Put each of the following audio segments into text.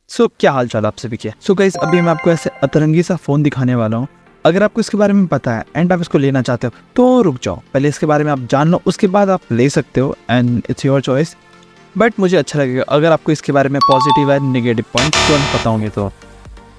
क्या हाल चाल आप सभी के। गाइस अभी मैं आपको ऐसे अतरंगी सा फ़ोन दिखाने वाला हूँ। अगर आपको इसके बारे में पता है एंड आप इसको लेना चाहते हो तो रुक जाओ, पहले इसके बारे में आप जान लो, उसके बाद आप ले सकते हो and it's your choice. But मुझे अच्छा लगेगा अगर आपको इसके बारे में पॉजिटिव एंड नेगेटिव पॉइंट तुरंत पता होंगे। तो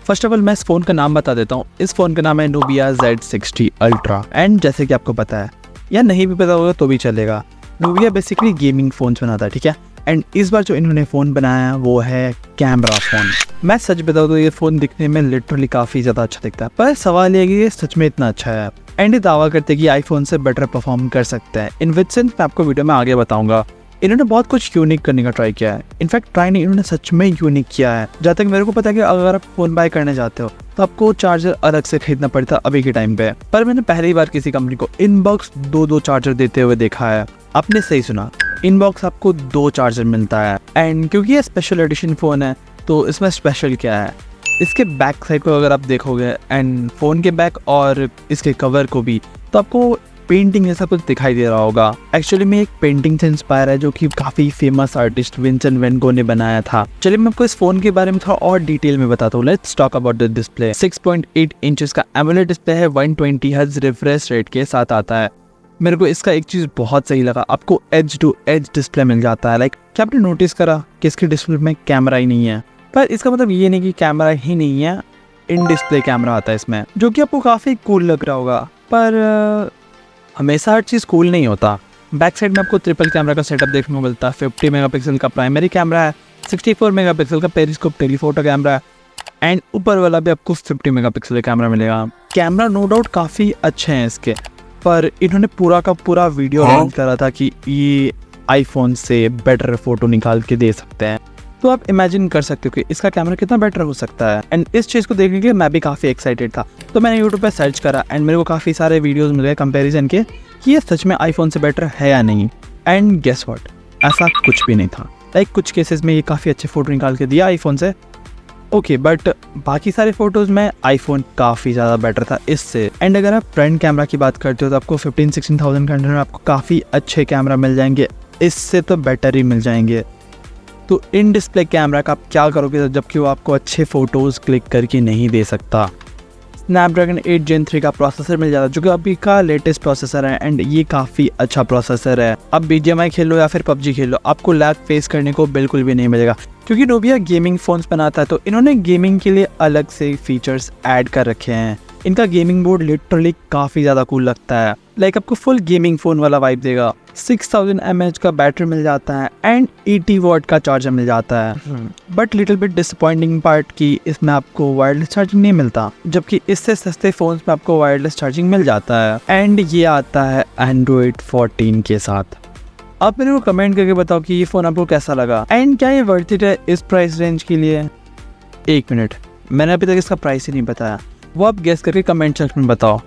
फर्स्ट ऑफ ऑल मैं इस फ़ोन का नाम बता देता हूँ। इस फ़ोन का नाम है नूबिया Z60 अल्ट्रा। एंड जैसे कि आपको पता है या नहीं भी पता होगा तो भी चलेगा, नूबिया बेसिकली गेमिंग फ़ोन्स बनाता है, ठीक है। एंड इस बार जो इन्होंने फ़ोन बनाया वो है कैमरा फ़ोन। मैं सच बताऊँ तो ये फ़ोन दिखने में लिटरली काफ़ी ज़्यादा अच्छा दिखता है, पर सवाल ये है कि ये सच में इतना अच्छा है। एंड ये दावा करते हैं कि आईफोन से बेटर परफॉर्म कर सकता है। इन विच सेंस मैं आपको वीडियो में आगे बताऊंगा। इन्होंने बहुत कुछ यूनिक करने का ट्राई किया है। इनफैक्ट ट्राई नहीं, इन्होंने सच में यूनिक किया है। जहाँ तक मेरे को पता है कि अगर आप फ़ोन बाय करने जाते हो तो आपको चार्जर अलग से खरीदना पड़ता है अभी के टाइम पे, पर मैंने पहली बार किसी कंपनी को इनबॉक्स दो चार्जर देते हुए देखा है। आपने सही सुना, इनबॉक्स आपको 2 चार्जर मिलता है। एंड क्योंकि ये स्पेशल एडिशन फ़ोन है तो इसमें स्पेशल क्या है, इसके बैक साइड को अगर आप देखोगे एंड फ़ोन के बैक और इसके कवर को भी, तो आपको पेंटिंग जैसा कुछ दिखाई दे रहा होगा। एक्चुअली में एक पेंटिंग से इंस्पायर है जो कि काफ़ी फेमस आर्टिस्ट विंसेंट वैन गो ने बनाया था। चलिए मैं आपको इस फ़ोन के बारे में थोड़ा और डिटेल में बताता हूँ। Let's talk about the display. 6.8 inches का एमोलेड डिस्प्ले है, 120 हर्ट्ज रिफ्रेश रेट के साथ आता है। मेरे को इसका एक चीज़ बहुत सही लगा, आपको एज टू एज डिस्प्ले मिल जाता है। लाइक क्या आपने नोटिस करा कि इसके डिस्प्ले में कैमरा ही नहीं है, पर इसका मतलब ये नहीं कि कैमरा ही नहीं है, इन डिस्प्ले कैमरा आता है इसमें, जो कि आपको काफ़ी कूल लग रहा होगा। पर हमेशा हर चीज़ कूल नहीं होता। बैक साइड में आपको ट्रिपल कैमरा का सेटअप देखने को मिलता है। 50 मेगापिक्सल का प्राइमरी कैमरा है, 64 मेगापिक्सल का पेरिस्कोप टेलीफोटो कैमरा है, एंड ऊपर वाला भी आपको 50 मेगापिक्सल का कैमरा मिलेगा। कैमरा नो डाउट काफ़ी अच्छे हैं इसके, पर इन्होंने पूरा का पूरा वीडियो लॉन्च करा था कि ये आईफोन से बेटर फोटो निकाल के दे सकते हैं। तो आप इमेजिन कर सकते हो कि इसका कैमरा कितना बेटर हो सकता है। एंड इस चीज़ को देखने के लिए मैं भी काफ़ी एक्साइटेड था, तो मैंने यूट्यूब पे सर्च करा एंड मेरे को काफ़ी सारे वीडियोस मिल गए कंपैरिजन के कि ये सच में आईफोन से बेटर है या नहीं। एंड गेस व्हाट, ऐसा कुछ भी नहीं था। लाइक कुछ केसेस में ये काफ़ी अच्छे फ़ोटो निकाल के दिया आईफोन से, ओके, बट बाकी सारे फोटोज़ में आईफोन काफ़ी ज़्यादा बेटर था इससे। एंड अगर आप फ्रंट कैमरा की बात करते हो तो आपको 15-16,000 के अंदर में आपको काफ़ी अच्छे कैमरा मिल जाएंगे, इससे तो बेटर ही मिल जाएंगे। तो इन डिस्प्ले कैमरा का आप क्या करोगे जबकि वो आपको अच्छे फ़ोटोज़ क्लिक करके नहीं दे सकता। स्नैपड्रैगन 8 Gen 3 का प्रोसेसर मिल जाता है जो कि अभी का लेटेस्ट प्रोसेसर है, एंड ये काफ़ी अच्छा प्रोसेसर है। अब BGMI खेलो या फिर PUBG खेलो, आपको लैग फेस करने को बिल्कुल भी नहीं मिलेगा, क्योंकि नूबिया गेमिंग फ़ोन्स बनाता है तो इन्होंने गेमिंग के लिए अलग से फीचर्स ऐड कर रखे हैं। इनका गेमिंग बोर्ड लिटरली काफ़ी ज़्यादा कूल लगता है। लाइक आपको फुल गेमिंग फ़ोन वाला वाइब देगा। 6000 mAh का बैटरी मिल जाता है एंड 80 वॉट का चार्जर मिल जाता है। But little bit disappointing part कि इसमें आपको वायरलेस चार्जिंग नहीं मिलता, जबकि इससे सस्ते फ़ोन्स में आपको वायरलेस चार्जिंग मिल जाता है। एंड ये आता है Android 14 के साथ। आप मेरे को कमेंट करके बताओ कि ये फ़ोन आपको कैसा लगा एंड क्या ये वर्थ इट है इस प्राइस रेंज के लिए। एक मिनट, मैंने अभी तक इसका प्राइस ही नहीं बताया, वो आप गेस करके कमेंट सेक्शन में बताओ।